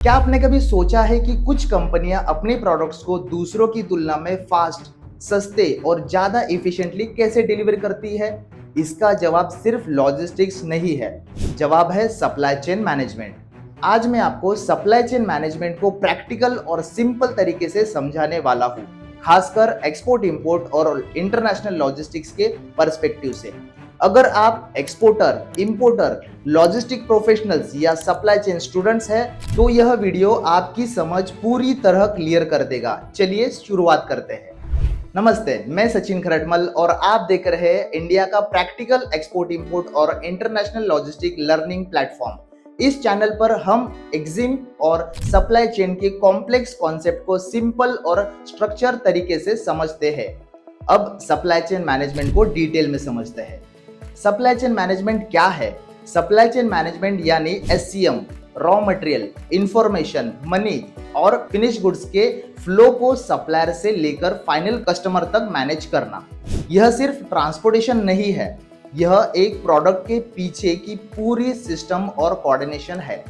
क्या आपने कभी सोचा है कि कुछ कंपनियां अपने प्रोडक्ट्स को दूसरों की तुलना में फास्ट, सस्ते और ज्यादा इफिशिएंटली कैसे डिलीवर करती है? इसका जवाब सिर्फ लॉजिस्टिक्स नहीं है, जवाब है सप्लाई चेन मैनेजमेंट। आज मैं आपको सप्लाई चेन मैनेजमेंट को प्रैक्टिकल और सिंपल तरीके से समझाने वाला हूँ, खासकर एक्सपोर्ट इंपोर्ट और इंटरनेशनल लॉजिस्टिक्स के पर्सपेक्टिव से। अगर आप एक्सपोर्टर, इंपोर्टर, लॉजिस्टिक प्रोफेशनल्स या सप्लाई चेन स्टूडेंट्स हैं, तो यह वीडियो आपकी समझ पूरी तरह क्लियर कर देगा। चलिए शुरुआत करते हैं। नमस्ते, मैं सचिन खरटमल और आप देख रहे हैं इंडिया का प्रैक्टिकल एक्सपोर्ट इंपोर्ट और इंटरनेशनल लॉजिस्टिक लर्निंग प्लेटफॉर्म। इस चैनल पर हम एक्जिम और सप्लाई चेन के कॉम्प्लेक्स कॉन्सेप्ट को सिंपल और स्ट्रक्चर तरीके से समझते हैं। अब सप्लाई चेन मैनेजमेंट को डिटेल में समझते हैं। सप्लाई चेन मैनेजमेंट क्या है? सप्लाई चेन मैनेजमेंट यानी SCM, raw material, information, money और फिनिश गुड्स के फ्लो को सप्लायर से लेकर फाइनल कस्टमर तक मैनेज करना। यह सिर्फ ट्रांसपोर्टेशन नहीं है, यह एक प्रोडक्ट के पीछे की पूरी सिस्टम और कोऑर्डिनेशन है।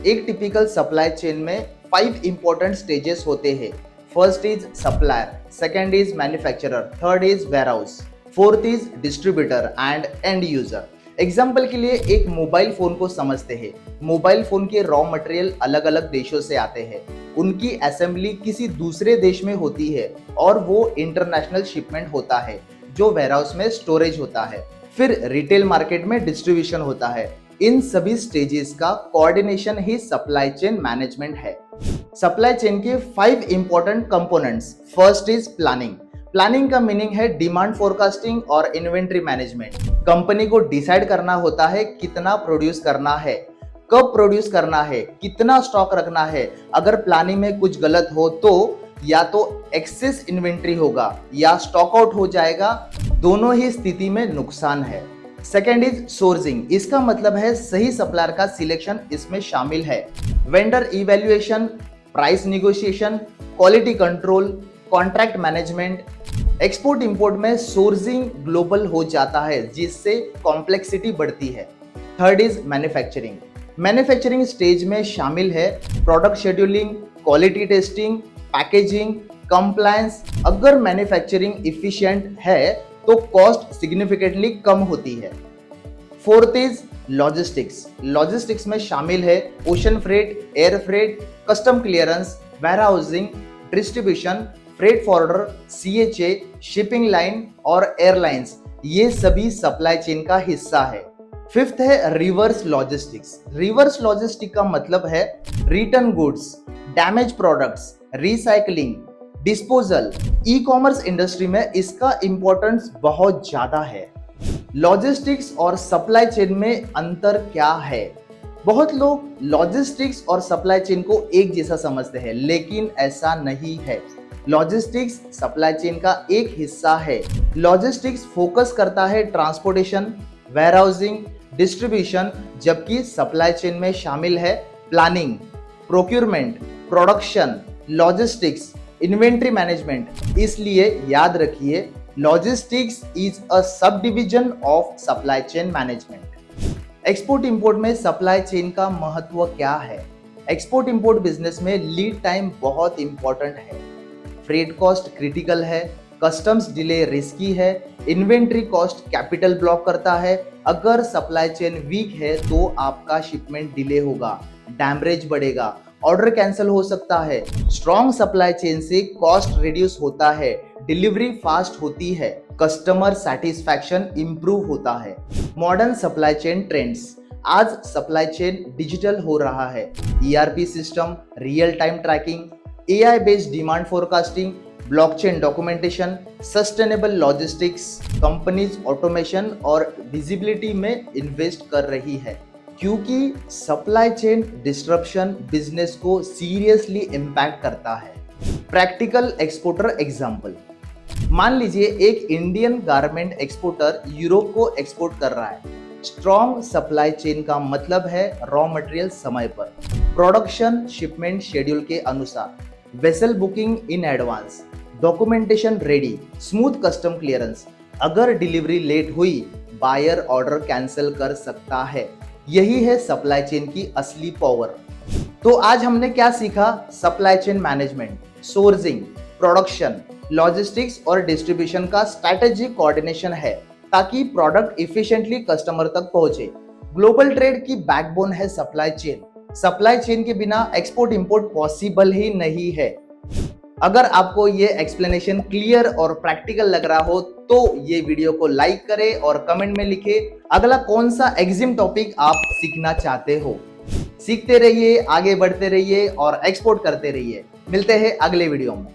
एक टिपिकल सप्लाई चेन में 5 इंपॉर्टेंट स्टेजेस होते हैं। First is supplier, second is manufacturer, third is warehouse, fourth is distributor and and user. Example के लिए एक मोबाइल फोन को समझते हैं। मोबाइल फोन के रॉ मटेरियल अलग अलग देशों से आते हैं, उनकी असेंबली किसी दूसरे देश में होती है और वो इंटरनेशनल शिपमेंट होता है जो वेयरहाउस में स्टोरेज होता है, फिर रिटेल मार्केट में डिस्ट्रीब्यूशन होता है। इन सभी स्टेजेस का कोऑर्डिनेशन ही सप्लाई चेन मैनेजमेंट है। सप्लाई चेन के 5 important components. First is planning. Planning का मीनिंग है डिमांड फोरकास्टिंग और इन्वेंट्री मैनेजमेंट। कंपनी को डिसाइड करना होता है कितना प्रोड्यूस करना है, कब प्रोड्यूस करना है, कितना स्टॉक रखना है। अगर प्लानिंग में कुछ गलत हो तो या तो एक्सेस इन्वेंट्री होगा या स्टॉक आउट हो जाएगा। दोनों ही स्थिति में नुकसान है। Second is sourcing. इसका मतलब है सही सप्लायर का सिलेक्शन इसमें शामिल है। Vendor evaluation, price negotiation, quality control, contract management. Export import में सोर्सिंग ग्लोबल हो जाता है जिससे कॉम्प्लेक्सिटी बढ़ती है। Third is manufacturing. Manufacturing stage में शामिल है product scheduling, quality testing, packaging, compliance. अगर मैन्युफैक्चरिंग इफिशिएंट है तो कॉस्ट सिग्निफिकेंटली कम होती है। Fourth is logistics. लॉजिस्टिक्स में शामिल है ocean freight, air freight, custom clearance, warehousing, distribution, freight forwarder, CHA, shipping line और एयरलाइंस। ये सभी सप्लाई चेन का हिस्सा है। फिफ्थ है रिवर्स लॉजिस्टिक्स। रिवर्स लॉजिस्टिक का मतलब है return goods, damage products, recycling, disposal. E-commerce industry में इसका इंपॉर्टेंस बहुत ज्यादा है। लॉजिस्टिक्स और सप्लाई चेन में अंतर क्या है? बहुत लोग लॉजिस्टिक्स और सप्लाई चेन को एक जैसा समझते हैं, लेकिन ऐसा नहीं है। लॉजिस्टिक्स सप्लाई चेन का एक हिस्सा है। लॉजिस्टिक्स फोकस करता है ट्रांसपोर्टेशन, वेयरहाउसिंग, डिस्ट्रीब्यूशन, जबकि सप्लाई चेन में शामिल है planning, procurement, production, logistics, inventory management. इसलिए याद रखिए, logistics is a sub division of supply chain management. Export import में सप्लाई चेन का महत्व क्या है? एक्सपोर्ट इंपोर्ट बिजनेस में लीड टाइम बहुत इंपॉर्टेंट है। फ्रेट कॉस्ट क्रिटिकल है, कस्टम्स डिले रिस्की है, इन्वेंट्री कॉस्ट कैपिटल ब्लॉक करता है। अगर सप्लाई चेन वीक है तो आपका शिपमेंट डिले होगा, डैमेज बढ़ेगा, ऑर्डर कैंसिल हो सकता है। स्ट्रॉन्ग सप्लाई चेन से कॉस्ट रिड्यूस होता है, डिलीवरी फास्ट होती है, कस्टमर सेटिस्फैक्शन इंप्रूव होता है। Modern supply chain trends. आज सप्लाई चेन डिजिटल हो रहा है। ERP system, real time tracking, AI based demand forecasting, blockchain documentation, sustainable logistics. Companies automation और विजिबिलिटी में इन्वेस्ट कर रही है क्योंकि सप्लाई चेन डिस्ट्रप्शन बिजनेस को सीरियसली इम्पैक्ट करता है। Practical exporter example. मान लीजिए एक इंडियन गारमेंट एक्सपोर्टर यूरोप को एक्सपोर्ट कर रहा है। स्ट्रॉन्ग सप्लाई चेन का मतलब है रॉ मटेरियल समय पर, प्रोडक्शन शिपमेंट शेड्यूल के अनुसार, vessel booking in advance, documentation ready, smooth custom clearance. अगर डिलीवरी लेट हुई, बायर ऑर्डर कैंसिल कर सकता है। यही है सप्लाई चेन की असली पावर। तो आज हमने क्या सीखा? Supply chain management, sourcing, production, logistics और डिस्ट्रीब्यूशन का स्ट्रैटेजिक कोऑर्डिनेशन है ताकि प्रोडक्ट इफिशिएंटली कस्टमर तक पहुंचे। ग्लोबल ट्रेड की बैकबोन है सप्लाई चेन। सप्लाई चेन के बिना एक्सपोर्ट इंपोर्ट पॉसिबल ही नहीं है। अगर आपको ये एक्सप्लेनेशन क्लियर और प्रैक्टिकल लग रहा हो तो ये वीडियो को लाइक करें और कमेंट में लिखें अगला कौन सा एग्जिम टॉपिक आप सीखना चाहते हो। सीखते रहिए, आगे बढ़ते रहिए और एक्सपोर्ट करते रहिए। मिलते हैं अगले वीडियो में।